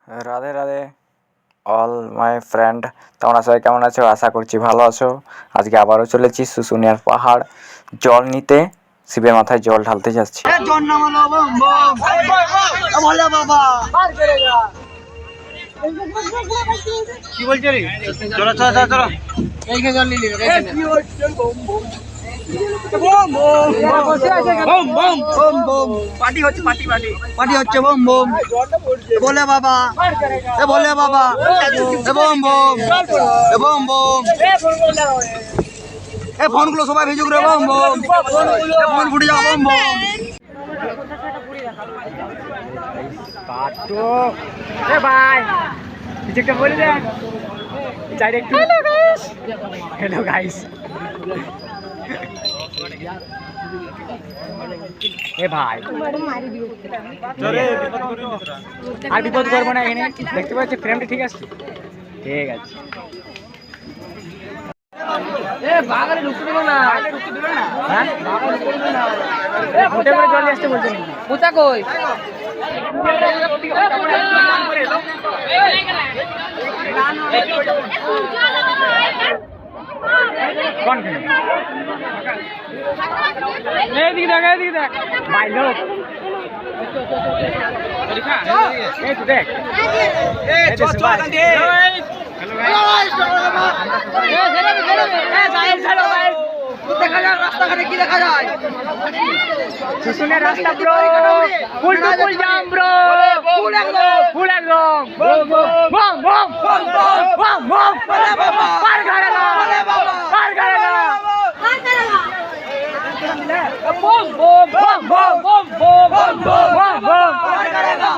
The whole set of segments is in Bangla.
Radhe Radhe all my friend, তোমরা সবাই কেমন আছো? আশা করছি ভালো আছো। আজকে আবারও চলেছি শুশুনিয়ার পাহাড় জল নিতে, শিবের মাথায় জল ঢালতে যাচ্ছি। কি বলছে রে? চলো চলো চলো চলো, এইখানে জল নিলি পার্টি হচ্ছে, পার্টি হচ্ছে, বোম বোম বলে বাবা, বলে বাবা, বোম বোম বোম বোম, এ ফোন গুলো সবাই ভিজুক রে, বোম বোম ফোন ফুটে যাও, বোম বোম। কাটো এ ভাই, কিছু একটা বলে দেন ডাইরেক্ট। হ্যালো গাইস, এ ভাই আর বিপদ করবো না, এখানে দেখতে পাচ্ছি ফ্রেমটা ঠিক আছে, ঠিক আছে। হোটেল করে জল আসতে বলছেন কোথা কই? এদিকে দেখ, এদিকে দেখ ভাই লোক, এই তো দেখ, রাস্তাঘাটে কি দেখা যায়? শুশুনিয়ার রাস্তা bro, full to full jam bro, full একদম বম বম বম বম বম, পার করেগা, পার করেগা, বম বম বম বম বম বম বম বম, পার করেগা,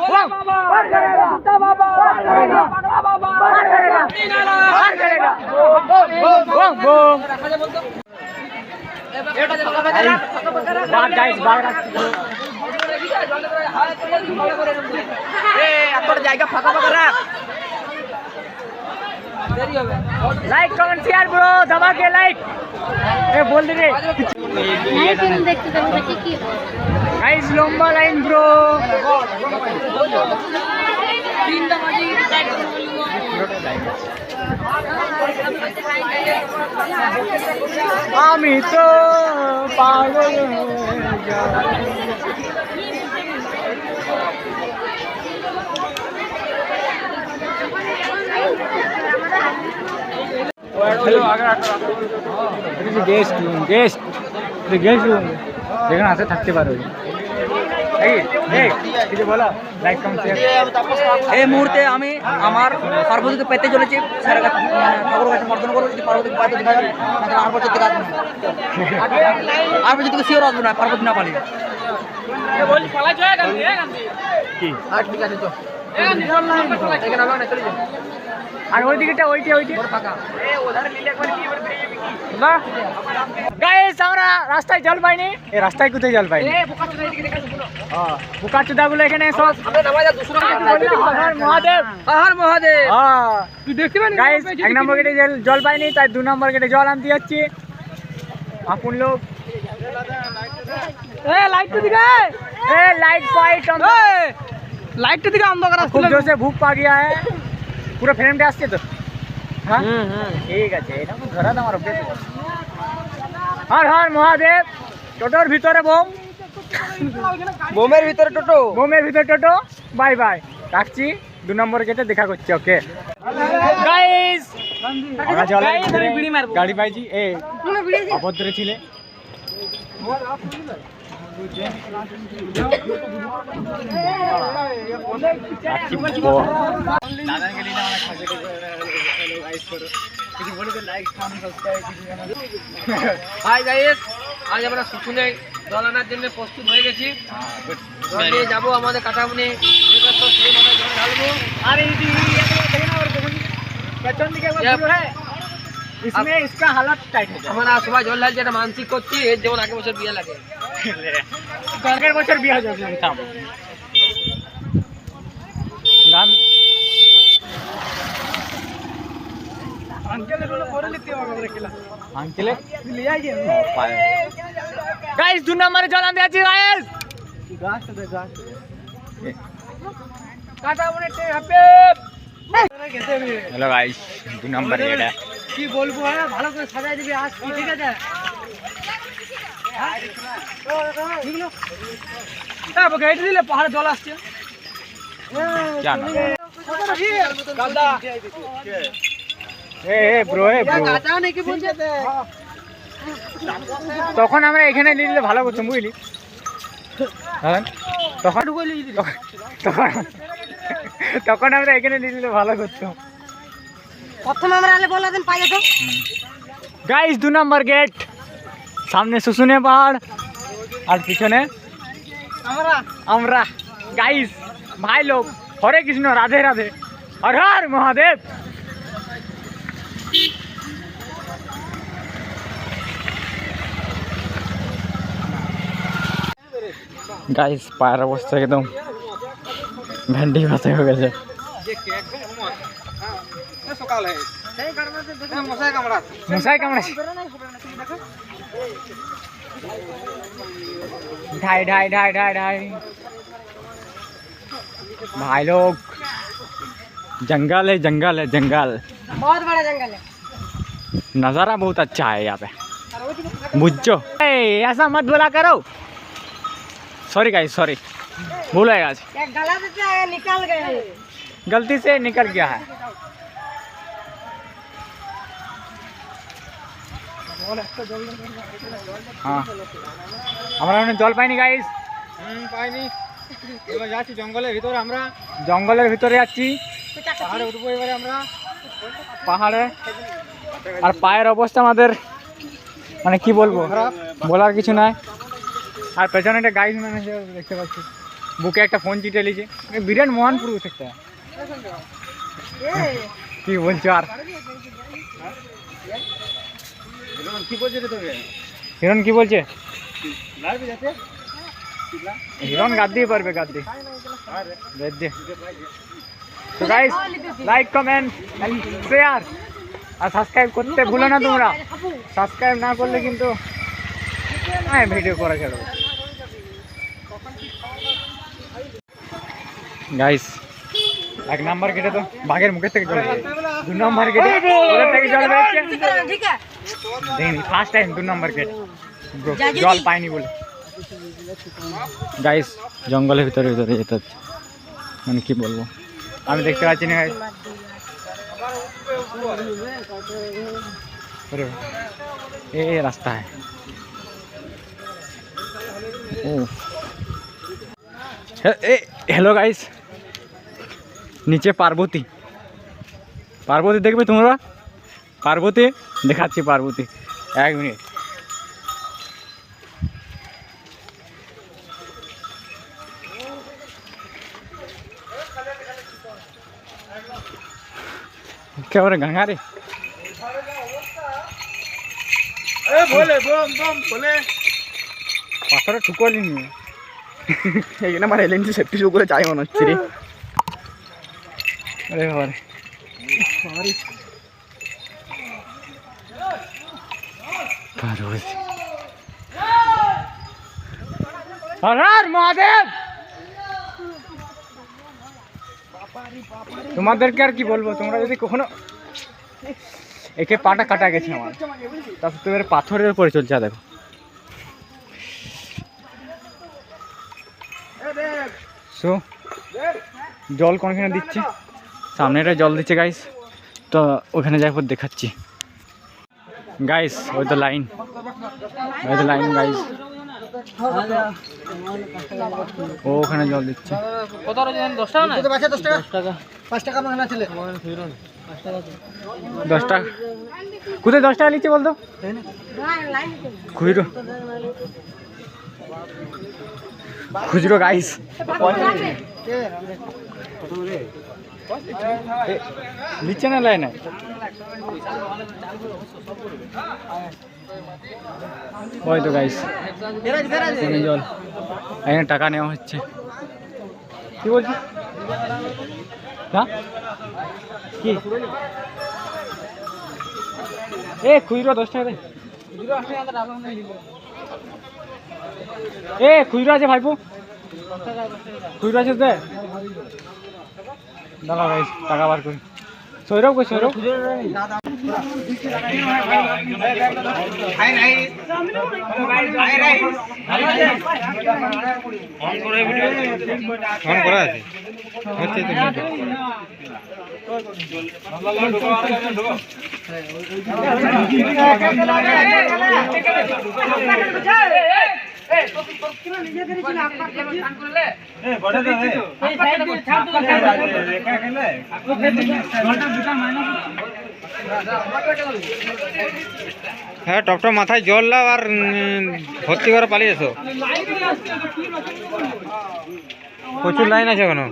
পার করেগা বাবা, পার করেগা বাবা, পার করেগা, পার করেগা, বম বম। জায়গা ফাঁকা ফাঁকা রাখ। লাইক কমেন্ট শেয়ার ব্রো, ধমাকে লাইক এ বল দে রে। দেখতে যাবো নাকি কি? গাইস লম্বা লাইন ব্রো, আমি তো পাগল হয়ে যাই। গেস্ট রুম, গেস্ট রুম যেখানে আসে থাকতে পারো। এই মুহূর্তে আমি আমার পার্বতীকে পেতে চলেছি, ঠাকুর কাছে মর্দন করবো। যদি পার্বতী পাইতে দেখা যায়, আর বছর থেকে আসবো না, আর বছর থেকে শিওর আসবো না, পার্বতী না পালি। ঠিক আছে তো, আর ওই দিকেটা ওইটা গাইস, আমরা রাস্তায় জল পাইনি। এই রাস্তায় কোথায় জল পাইনি? বোকাচোদা গুলো এখানে সব মহাদেব, মহাদেব তুই দেখতে পাবি গাইস। 1 নম্বর গেটে জল পাইনি, তাই 2 নম্বর গেটে জল আনতে যাচ্ছি। আপন লোক লাইট তো দিকে, लाइट पॉइंट लाइट तो दिखा अंधकार खूब जोर से भूख पा गया है, पूरा फ्रेम पे आसছে তো। হ্যাঁ ঠিক আছে, এটা তো ধরা দাও আমার উপরে। হর হর মহাদেব। টোটোর ভিতরে বোম, বোমের ভিতরে টোটো, বোমের ভিতরে টোটো। বাই বাই, রাখছি। 2 নম্বর গেটে দেখা করছি। ওকে গাইস, আমরা চলে গাড়ি পাইছি। এ অভদ্র ছিলে হাই গাইস, আজ আমরা শুশুনিয়ায় জল আনার জন্য প্রস্তুত হয়ে গেছি। জল নিয়ে যাবো আমাদের কাটামুনি, জল ঢালবো। আর इसमें इसका हालत टाइट है। আমরা সবাই জল ঢালছি, একটা মানসিক করছি, এর যেমন আগের বছর বিয়ে লাগে। আগের বছর বিয়ে হয়ে যাবে গান। अंकल को बोल लेते हो अगर केला अंकल ले आइए गाइस। 2 नंबर जल आंदे आछि गाइस। गाछ दे गाछ হ্যালো গাইস, 2 নাম্বার গেট কি বলবো ভালো করে সাজাই দিবি আজ কি ঠিক আছে গেট দিলে পাহাড়ে জল আসছে তখন আমরা এখানে নিয়ে নিলে ভালো করতাম বুঝলি। তখন তখন আমরা এখানে নিয়ে নিলে ভালো করতাম। প্রথমে আমরা আলে বলা দেন পাই যেত গাইস 2 নাম্বার গেট, সামনে শুশুনিয়া পাহাড় আর পিছনে আমরা গাইস ভাই লোক। হরে কৃষ্ণ, রাধে রাধে, হর হর মহাদেব। গাইস পায়ের অবস্থা একদম ভেন্ডি ভাতে হয়ে গেছে। মশাই কামড়াছে। ढाई ढाई ढाई ढाई ढाई भाई लोग, जंगल है जंगल है जंगल, बहुत बड़ा जंगल है नज़ारा बहुत अच्छा है यहाँ पे बुझो। ऐसा मत बोला करो, सॉरी गाइस सॉरी, भूल है आज, गलत से निकल गए, गलती से निकल गया है। हाँ আমরা জল পাইনি গাইস, পাইনি। এবার যাচ্ছি জঙ্গলের ভিতরে, আমরা জঙ্গলের ভিতরে যাচ্ছি, পাহাড়ে উঠবো এবারে আমরা পাহাড়ে। আর পায়ের অবস্থা আমাদের মানে কি বলবো, বলার কিছু নাই। আর পেছনে একটা গাইস ম্যানেজার দেখতে পাচ্ছি, বুকে একটা ফোন চিটে লিছে, বিরাট মহান পুরুষ একটা। কি বলছো আর কি বলছে রে তোকে? হিরণ কি বলছে? হিরণ গাদ দিয়ে পারবে, গাদ দিয়ে তো guys like comment and share আর সাবস্ক্রাইব করতে ভুলো না তোমরা। সাবস্ক্রাইব না করলে কিন্তু ভিডিও করা ছাড়বো। গাইস 1 নাম্বার গেটে তো বাঘের মুখের থেকে জল বেরোচ্ছে, 2 নাম্বার গেটে ওদের থেকে জল বেরোচ্ছে। ठीक है দেখিনি ফার্স্ট টাইম 2 নাম্বার গেট জল পাইনি বলে। গাইস জঙ্গলের ভিতরে ভিতরে যেতে হচ্ছে, মানে কি বলবো আমি দেখতে পাচ্ছি না গাইস। ये रास्ता है। हेलो गाइस, नीचे पार्वती, पार्वती देखबे তোমরা? पार्वती দেখাচ্ছি, पार्वती 1 মিনিট। একেবারে গঙ্গারে পাথরে ঠুকলি নি, এখানে আমার এলএনজি সেফটি শো করে চাই মনে হচ্ছে রে। আরে বাবারে পার্বতী, হর হর মহাদেব। তোমাদেরকে আর কি বলবো, তোমরা যদি কখনো একে পাটা কাটা গেছে আমার, তারপর তো এর পাথরের উপরে চলছে। দেখো সো জল কোনখানে দিচ্ছে, সামনেটা জল দিচ্ছে গাইস, তো ওখানে যাই পর দেখাচ্ছি গাইস। ওই তো লাইন, ওই তো লাইন গাইস, ও ওখানে জল দিচ্ছে। কত টাকা? 10 টাকা না? 10 টাকা 5 টাকা মাংনা ছিল 10 টাকা কোথায় 10 টাকা নিচ্ছে বলতো? খুচরো খুচরো গাইস, নিচ্ছে না লাইনে। ওই তো গাইস জল, এখানে টাকা নেওয়া হচ্ছে। কি বলছি না কি এ খুচরো 10 টাকা দে, এ খুচরো আছে ভাইপো তুই আছিস দে দাঁড়া ভাই টাকা বার করি সৌরভ কই সৌরভ ফোন করা আছে হচ্ছে তো হ্যাঁ টপটপ মাথায় জল লাও আর ভর্তি করে পালিয়ে এসো প্রচুর লাইন আছে এখনো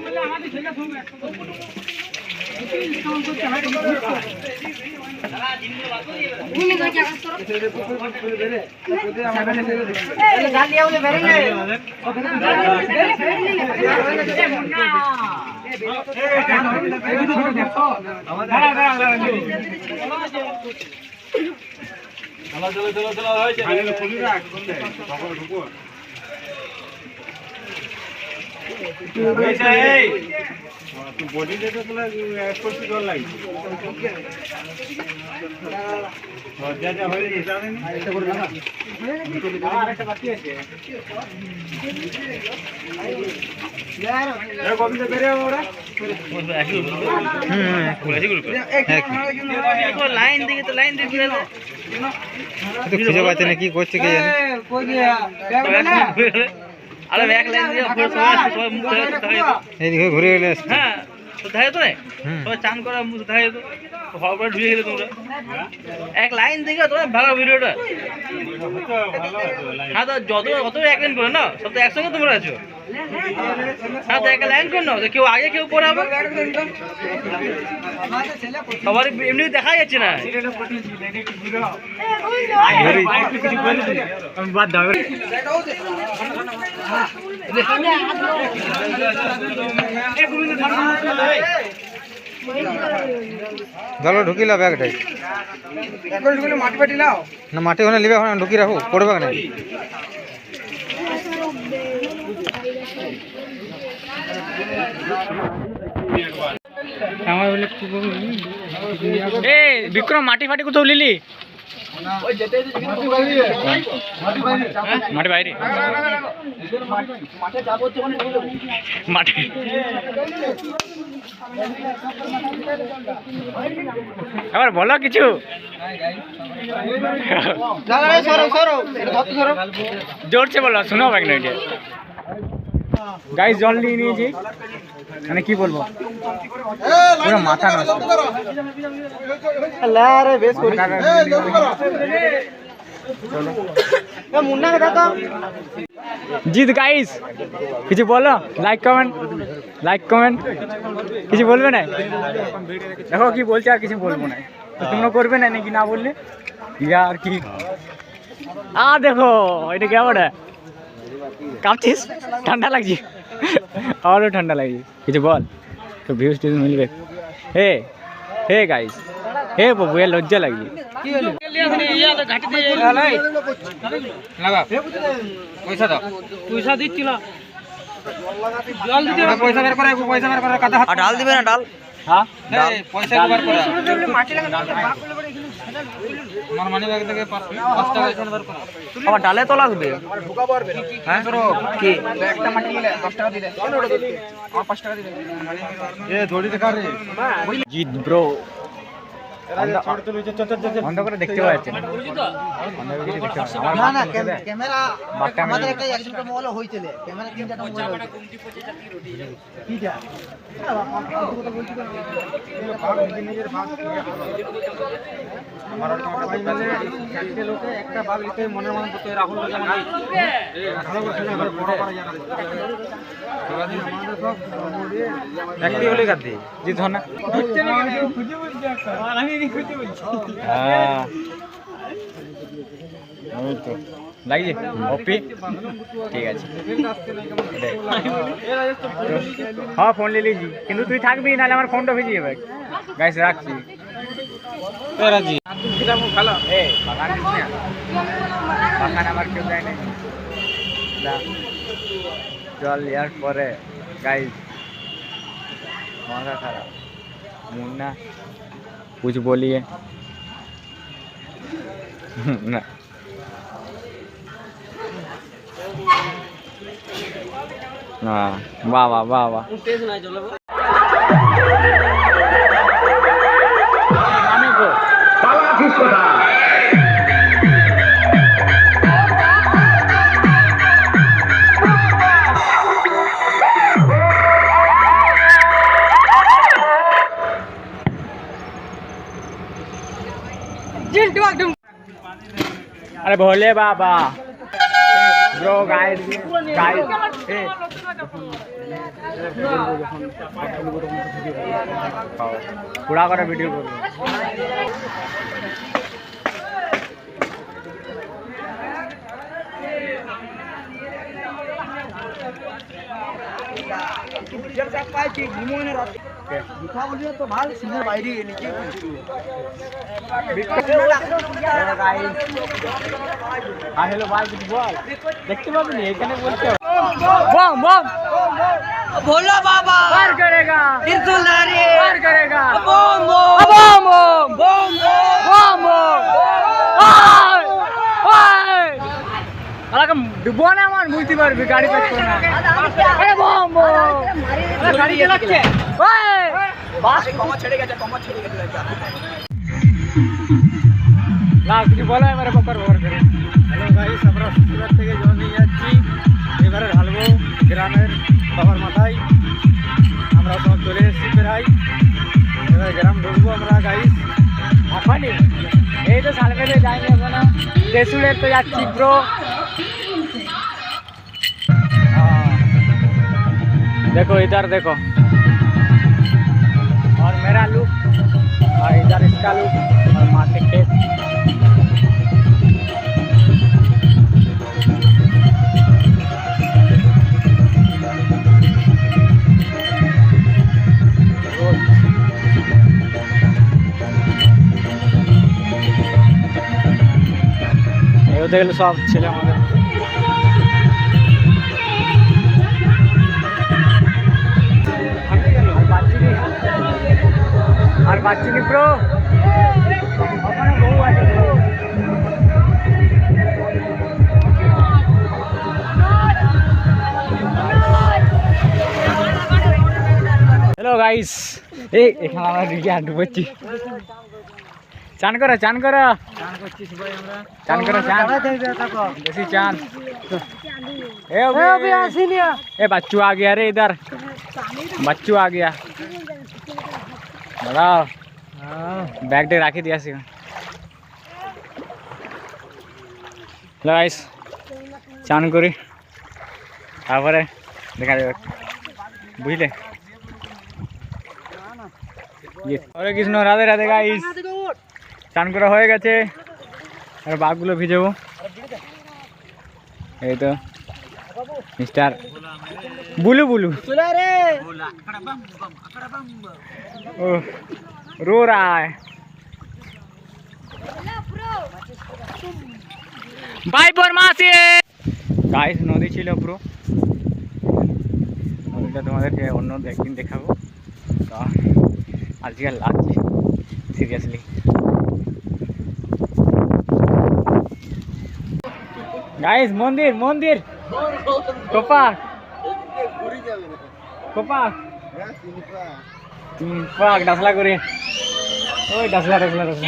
লাইন দিকে তো লাইন দিকে খুঁজে পাচ্ছে না কি করছে কে জানে আরে এক লাইন দিয়ে সবাই মুখ এইদিকে ঘুরে গেলে আসছে হ্যাঁ তো দেখাই তো সবাই চান করা মুখ দেখাই তো হওয়ার পরে ঢুকে গেলে তোমরা এক লাইন দিকে তোমার ভালো ভিডিওটা হ্যাঁ তো যত এক লাইন করে না সব তো একসঙ্গে তোমরা আছো হ্যাঁ তো এক লাইন করে নাও কেউ আগে কেউ পরে হবে সবার এমনি দেখা যাচ্ছে না বাদ দাও জল ঢুকিলা ব্যাগটাই মাটি ফাটি নাও না মাটি ওখানে লিবে ওখানে ঢুকি রাখো পড়বে না আমার বলে এ বিক্রম মাটি ফাটি কোথাও লিলি মাটি বাইরে মাটি এবার বলো কিছু জোরছে বলো শোনো এক মিনিট গাইস জল নিয়ে নিয়েছি মানে কি বলবো পুরো মাথা নষ্ট জিত গাইস কিছু বলো লাইক কমেন্ট কিছু বলবে না দেখো কি বলছে আর কিছু বলবো না তোমরা করবে না নাকি না বললে ইয়ার কি দেখো এটা কেমন কাঁপছিস ঠান্ডা লাগছে আমারও ঠান্ডা লাগছে কিছু বল তো ভিউজ টিউজ মিলবে হে গাইস হে বাবু এ লজ্জা লাগছে পয়সা দাও পয়সা দিচ্ছিল পয়সা বের করে পয়সা বের করে কথা ডাল দিবে না ডাল হ্যাঁ পয়সা বের করে আমার মানি ব্যাগ থেকে 5 টাকা এখানে বের করো আমার ডালে তো লাগবে হ্যাঁ কি একটা মাটি নিলে 10 টাকা দিলে আমার 5 টাকা দিলে এ থোড়ি দেখা রে জিত ব্রো বন্ধ করে দেখতে পাচ্ছেন না না ক্যামেরা আমাদের একটা একজনটা মোবাইল হইছিল ক্যামেরা তিনটা মোবাইল একটা বাঘ লিখে মনের মন করতে রাহুল একটি হলে গাদি জিত না লাগিয়ে ওপি ঠিক আছে হ্যাঁ ফোন নিয়ে লিজি কিন্তু তুই থাকবি নাহলে আমার ফোনটা ভিজে যাবে গাইস রাখছি রাজি ভালো বাগান দিস না বাগান আমার কেউ দেয় নাই জল নেওয়ার পরে গাইস মাথা খারাপ। মুন্না कुछ बोलिए। না वाह वाह वाह वाह अरे भोले बाबा ब्रो गाइड गाइड पूरा कर वीडियो कर তো ভালো সিনের বাইরে নিচে हेलो भाई कुछ बोल देखते बाबू नहीं एखाने बोलते बम बम भोला बाबा पार करेगा त्रिशूलधारी पार करेगा बम बम बम बम अलग डुबो ना मान मुझती बार भी गाड़ी पे छोड़ना अरे बम गाड़ी चलाচ্ছে ओए बास कमा छड़े गया कमा छड़े गया না কিছু বলো এবারে বকর বকর করে। হ্যালো গাইস, আমরা সুরাট থেকে জল নিয়ে যাচ্ছি, এবারে ঢালবো গ্রামের বাবার মাথায়। আমরা সব চলে এসেছি প্রায়, এবার গ্রাম ঢুকবো আমরা গাইস। এখনই এই তো সালভেতে যাইনি এখনো, দেশুলের তো যাচ্ছি ব্রো। देखो इधर देखो और मेरा लुक और इधर इसका लुक और माँ के खेत। এগুলো গেলে সব ছেলে আমাদের আর বাচ্চি নি ব্রো ওখানে বউ আছে ব্রো। হ্যালো গাইস, এই এখানে আমরা রিকে হাঁটু করছি। চান করো চান করো চান করো চান বেশি চান। ए बच्चू आ गया रे इधर, बच्चू आ गया। बताओ बैग डे राखी दिया सी गाइस চান করি তারপরে দেখা যাবে বুঝলে। হরে কৃষ্ণ, রাধে রাধে গাইস। চান করা হয়ে গেছে, আর বাঘগুলো ভিজাবো। এই তো मिस्टर बुलू बुलू रो रहा है। भाई बरमासी गाइस नदी ছিল পুরো নদীটা তোমাদেরকে অন্য একদিন দেখাবো। তো আজকে লাগছে সিরিয়াসলি। গাইস মন্দির মন্দির কোপাক কোপাক তিন পাক ডাসলা করে ওই ডাসলা ডাসলা ডাসলা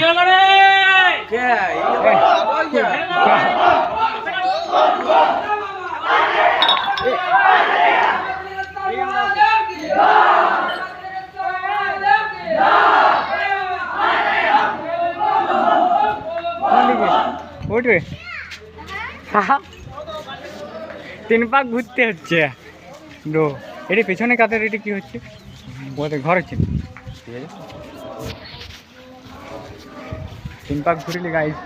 ওঠ রে তিন পাক ঘুরতে হচ্ছে ব্রো। এটি পেছনে কাদের এটি কি হচ্ছে ওদের ঘর হচ্ছে, ঠিক আছে। তিন পাক ঘুরিলি গাইস।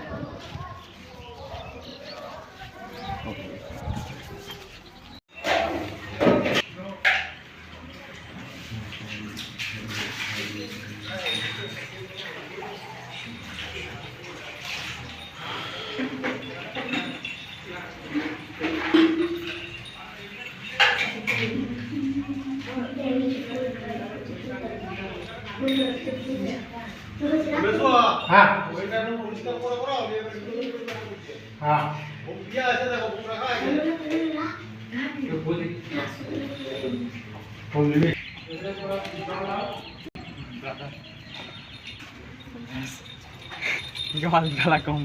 হ্যাঁ হ্যাঁ জল ঢালা কম